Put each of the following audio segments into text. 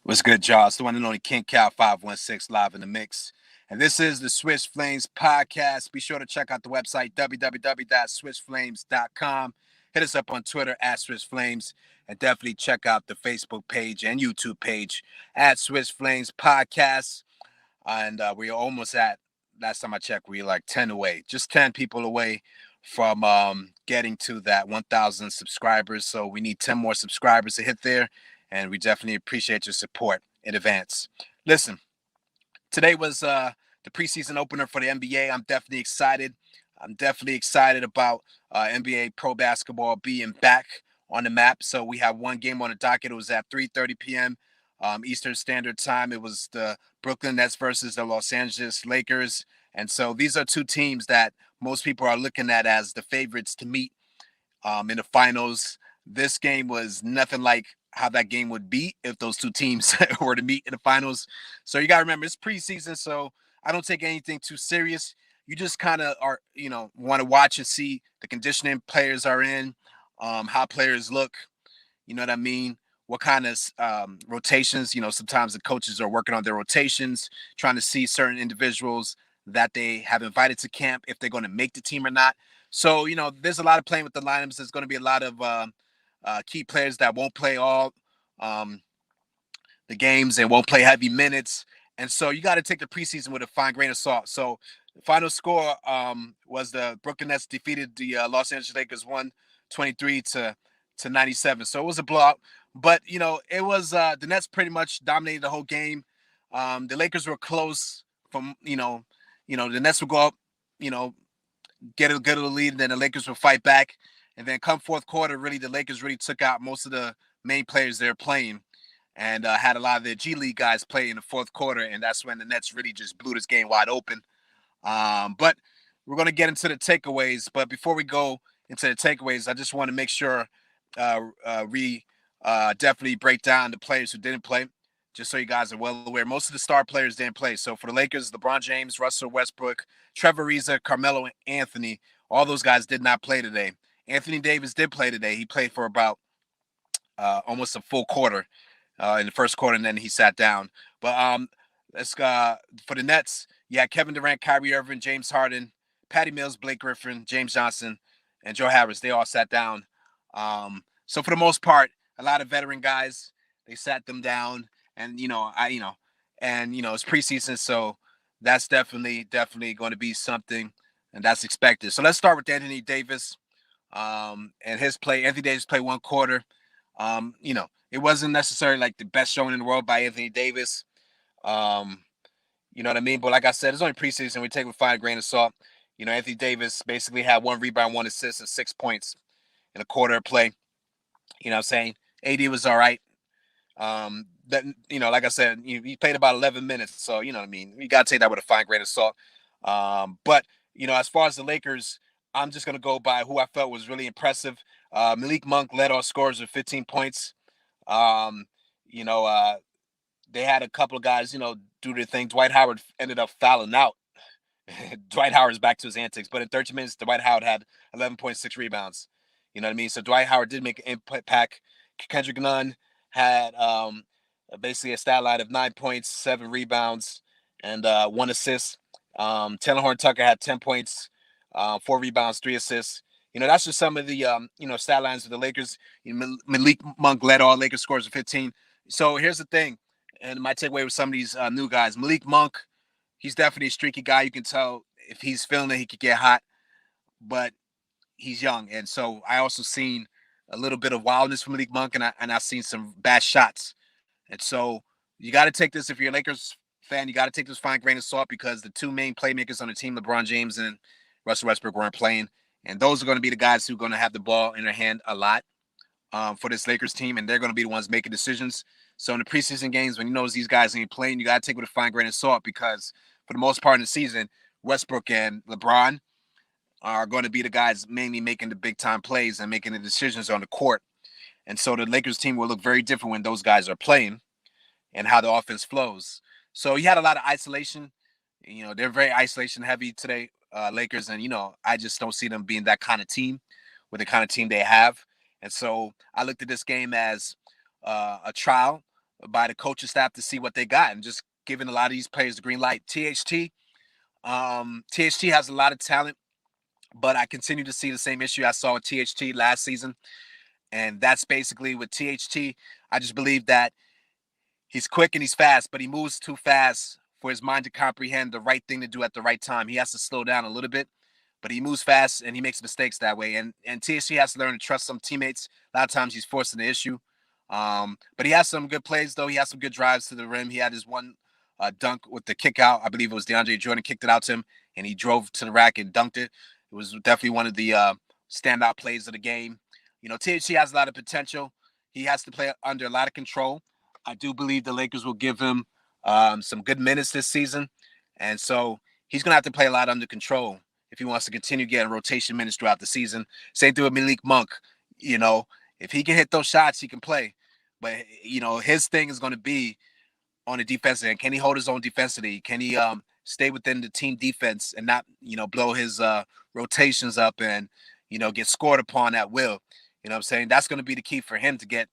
What's good, Jaws? The one and only King Cal 516 live in the mix. And this is the Swiss Flames podcast. Be sure to check out the website, www.swissflames.com. Hit us up on Twitter at Swiss Flames. And definitely check out the Facebook page and YouTube page at Swiss Flames Podcast. And we're almost at, last time I checked, we were like 10 away, just 10 people away from getting to that 1,000 subscribers. So we need 10 more subscribers to hit there. And we definitely appreciate your support in advance. Listen, today was the preseason opener for the NBA. I'm definitely excited. I'm definitely excited about NBA pro basketball being back on the map. So we have one game on the docket. It was at 3:30 p.m. Eastern Standard Time. It was the Brooklyn Nets versus the Los Angeles Lakers. And so these are two teams that most people are looking at as the favorites to meet in the finals. This game was nothing like how that game would be if those two teams were to meet in the finals. So you got to remember, it's preseason, so I don't take anything too serious. You just kind of are, want to watch and see the conditioning players are in, how players look. You know what I mean? What kind of rotations? Sometimes the coaches are working on their rotations, trying to see certain individuals that they have invited to camp if they're going to make the team or not. So, there's a lot of playing with the lineups. There's going to be a lot of key players that won't play all um, the games and won't play heavy minutes. And so you got to take the preseason with a fine grain of salt. So the final score was the Brooklyn Nets defeated the Los Angeles Lakers 123 to 97. So it was a blowout. But, it was the Nets pretty much dominated the whole game. The Lakers were close from, the Nets would go up, get a lead, and then the Lakers would fight back. And then come fourth quarter, really, the Lakers really took out most of the main players they're playing and had a lot of their G League guys play in the fourth quarter. And that's when the Nets really just blew this game wide open. But we're going to get into the takeaways. But before we go into the takeaways, I just want to make sure we definitely break down the players who didn't play, just so you guys are well aware. Most of the star players didn't play. So for the Lakers, LeBron James, Russell Westbrook, Trevor Ariza, Carmelo Anthony, all those guys did not play today. Anthony Davis did play today. He played for about almost a full quarter in the first quarter, and then he sat down. But let's for the Nets, yeah, Kevin Durant, Kyrie Irving, James Harden, Patty Mills, Blake Griffin, James Johnson, and Joe Harris. They all sat down. So for the most part, a lot of veteran guys, they sat them down, and it's preseason, so that's definitely going to be something, and that's expected. So let's start with Anthony Davis. And his play. Anthony Davis played one quarter. It wasn't necessarily like the best showing in the world by Anthony Davis. Um, you know what I mean? But like I said, it's only preseason. We take it with a fine grain of salt. Anthony Davis basically had 1 rebound, 1 assist, and 6 points in a quarter of play. You know what I'm saying? AD was all right. Like I said, he played about 11 minutes. So, you know what I mean? You got to take that with a fine grain of salt. But, as far as the Lakers, I'm just going to go by who I felt was really impressive. Malik Monk led all scorers with 15 points. Um, you know, uh, they had a couple of guys, do their thing. Dwight Howard ended up fouling out. Dwight Howard's back to his antics. But in 30 minutes, Dwight Howard had 11.6 rebounds. You know what I mean? So Dwight Howard did make an impact. Kendrick Nunn had basically a stat line of 9 points, 7 rebounds, and 1 assist. Taylor Horn-Tucker had 10 points, 4 rebounds, 3 assists. That's just some of the stat lines of the Lakers. Malik Monk led all Lakers scores of 15. So here's the thing, and my takeaway with some of these new guys. Malik Monk, he's definitely a streaky guy. You can tell if he's feeling it, he could get hot, but he's young. And so I also seen a little bit of wildness from Malik Monk, and I've seen some bad shots. And so you got to take this, if you're a Lakers fan, you got to take this fine grain of salt, because the two main playmakers on the team, LeBron James and Russell Westbrook, weren't playing. And those are going to be the guys who are going to have the ball in their hand a lot for this Lakers team, and they're going to be the ones making decisions. So in the preseason games, when these guys ain't playing, you got to take it with a fine grain of salt, because for the most part in the season, Westbrook and LeBron are going to be the guys mainly making the big-time plays and making the decisions on the court. And so the Lakers team will look very different when those guys are playing and how the offense flows. So you had a lot of isolation. They're very isolation heavy today, Lakers. And, I just don't see them being that kind of team with the kind of team they have. And so I looked at this game as a trial by the coaching staff to see what they got and just giving a lot of these players the green light. THT has a lot of talent, but I continue to see the same issue I saw with THT last season. And that's basically with THT. I just believe that he's quick and he's fast, but he moves too fast for his mind to comprehend the right thing to do at the right time. He has to slow down a little bit, but he moves fast and he makes mistakes that way. And THT has to learn to trust some teammates. A lot of times he's forcing the issue. But he has some good plays, though. He has some good drives to the rim. He had his one dunk with the kick out. I believe it was DeAndre Jordan kicked it out to him, and he drove to the rack and dunked it. It was definitely one of the standout plays of the game. You know, THT has a lot of potential. He has to play under a lot of control. I do believe the Lakers will give him some good minutes this season. And so he's going to have to play a lot under control if he wants to continue getting rotation minutes throughout the season. Same thing with Malik Monk. You know, if he can hit those shots, he can play. But, you know, his thing is going to be on the defensive end. Can he hold his own defensively? Can he stay within the team defense and not, you know, blow his rotations up and, you know, get scored upon at will? You know what I'm saying? That's going to be the key for him to get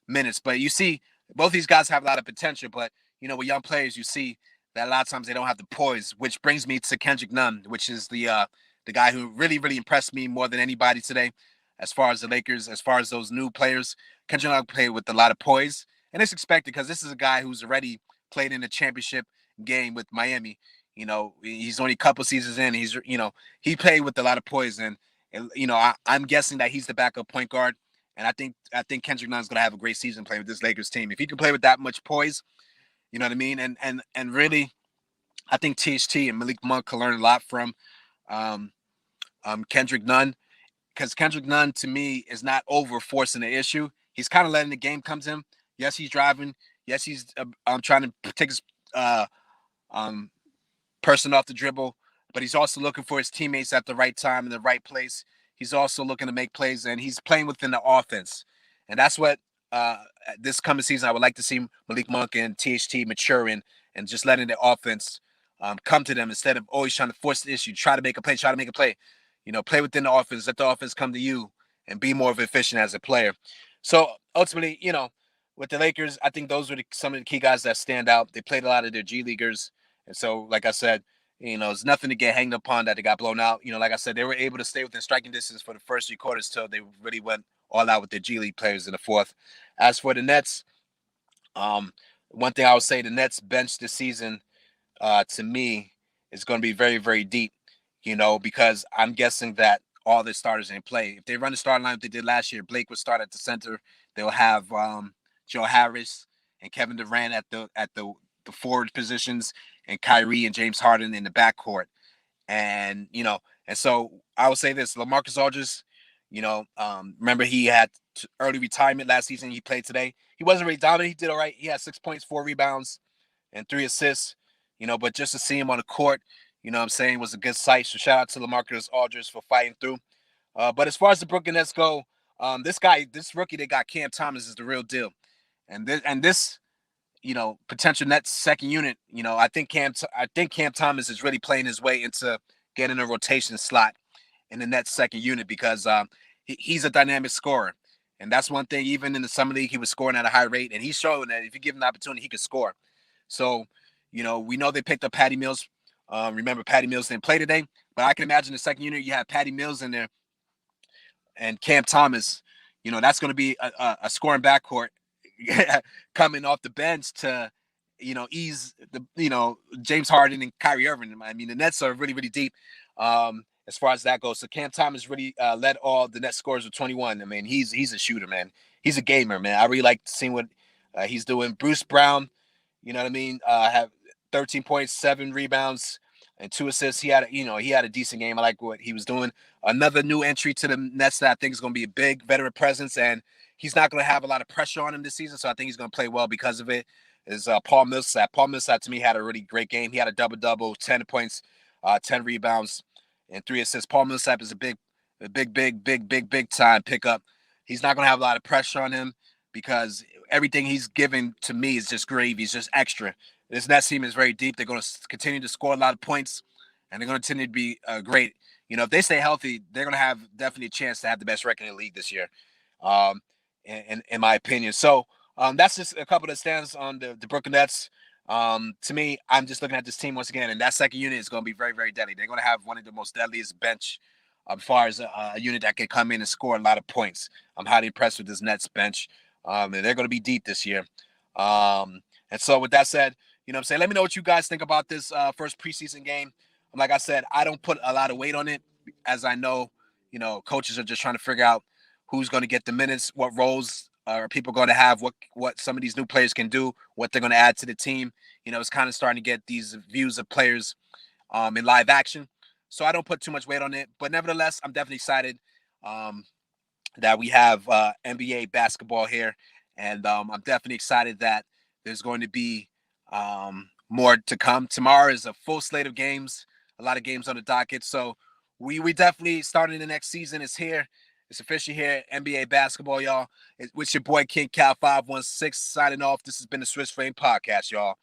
minutes. But you see, both these guys have a lot of potential. But, you know, with young players, you see that a lot of times they don't have the poise, which brings me to Kendrick Nunn, which is the guy who really, really impressed me more than anybody today as far as the Lakers, as far as those new players. Kendrick Nunn played with a lot of poise. And it's expected because this is a guy who's already played in a championship game with Miami. You know, he's only a couple seasons in. He's, you know, he played with a lot of poise. And you know, I'm guessing that he's the backup point guard. And I think Kendrick Nunn's going to have a great season playing with this Lakers team. If he can play with that much poise, you know what I mean? And really, I think THT and Malik Monk can learn a lot from Kendrick Nunn, because Kendrick Nunn, to me, is not over forcing the issue. He's kind of letting the game come to him. Yes, he's driving. Yes, he's trying to take his um, person off the dribble, but he's also looking for his teammates at the right time in the right place. He's also looking to make plays, and he's playing within the offense. And that's what this coming season I would like to see Malik Monk and THT mature in, and just letting the offense come to them instead of always trying to force the issue. Try to make a play. You know, play within the offense. Let the offense come to you and be more efficient as a player. So ultimately, you know, with the Lakers, I think those were some of the key guys that stand out. They played a lot of their G Leaguers. And so, like I said, you know, it's nothing to get hanged upon that they got blown out. You know, like I said, they were able to stay within striking distance for the first 3 quarters till they really went all out with their G League players in the fourth. As for the Nets, one thing I would say, the Nets bench this season, to me, is going to be very, very deep, you know, because I'm guessing that all their starters ain't play. If they run the starting line they did last year, Blake would start at the center. They'll have Joe Harris and Kevin Durant at the forward positions, and Kyrie and James Harden in the backcourt. And, you know, and so I would say this, LaMarcus Aldridge, you know, remember he had early retirement last season. He played today. He wasn't really dominant. He did all right. He had 6 points, 4 rebounds, and 3 assists, you know, but just to see him on the court, you know what I'm saying, was a good sight. So shout out to LaMarcus Aldridge for fighting through. But as far as the Brooklyn Nets go, this rookie they got, Cam Thomas, is the real deal. And this, you know, potential Nets second unit, you know, I think Cam Thomas is really playing his way into getting a rotation slot in the Nets second unit, because he's a dynamic scorer. And that's one thing, even in the summer league, he was scoring at a high rate, and he's showing that if you give him the opportunity, he could score. So, you know, we know they picked up Patty Mills. Remember, Patty Mills didn't play today, but I can imagine the second unit, you have Patty Mills in there and Cam Thomas. You know, that's going to be a scoring backcourt coming off the bench to, you know, ease the, you know, James Harden and Kyrie Irving. I mean, the Nets are really, really deep as far as that goes. So Cam Thomas really led all the net scores with 21. I mean, he's a shooter, man. He's a gamer, man. I really like seeing what he's doing. Bruce Brown, you know what I mean, have 13 points, 7 rebounds, and 2 assists. He had a decent game. I like what he was doing. Another new entry to the Nets that I think is going to be a big veteran presence, and he's not going to have a lot of pressure on him this season, so I think he's going to play well because of it, is Paul Millsap. Paul Millsap, to me, had a really great game. He had a double-double, 10 points, 10 rebounds, and 3 assists. Paul Millsap is a big time pickup. He's not going to have a lot of pressure on him because everything he's given to me is just gravy. It's just extra. This Nets team is very deep. They're going to continue to score a lot of points, and they're going to continue to be great. You know, if they stay healthy, they're going to have definitely a chance to have the best record in the league this year, in my opinion. So That's just a couple of stands on the Brooklyn Nets. To me, I'm just looking at this team once again, and that second unit is going to be very, very deadly. They're going to have one of the most deadliest bench as far as a unit that can come in and score a lot of points. I'm highly impressed with this Nets bench. And they're going to be deep this year. And so with that said, you know what I'm saying? Let me know what you guys think about this first preseason game. Like I said, I don't put a lot of weight on it, as I know, coaches are just trying to figure out who's going to get the minutes, what roles are people going to have, what some of these new players can do, what they're going to add to the team. It's kind of starting to get these views of players in live action. So I don't put too much weight on it. But nevertheless, I'm definitely excited that we have NBA basketball here. And I'm definitely excited that there's going to be more to come. Tomorrow is a full slate of games, a lot of games on the docket. So we definitely starting the next season. It's here. It's officially here. NBA basketball, y'all. With your boy King Cal 516 signing off. This has been the Swiss Flame Podcast, y'all.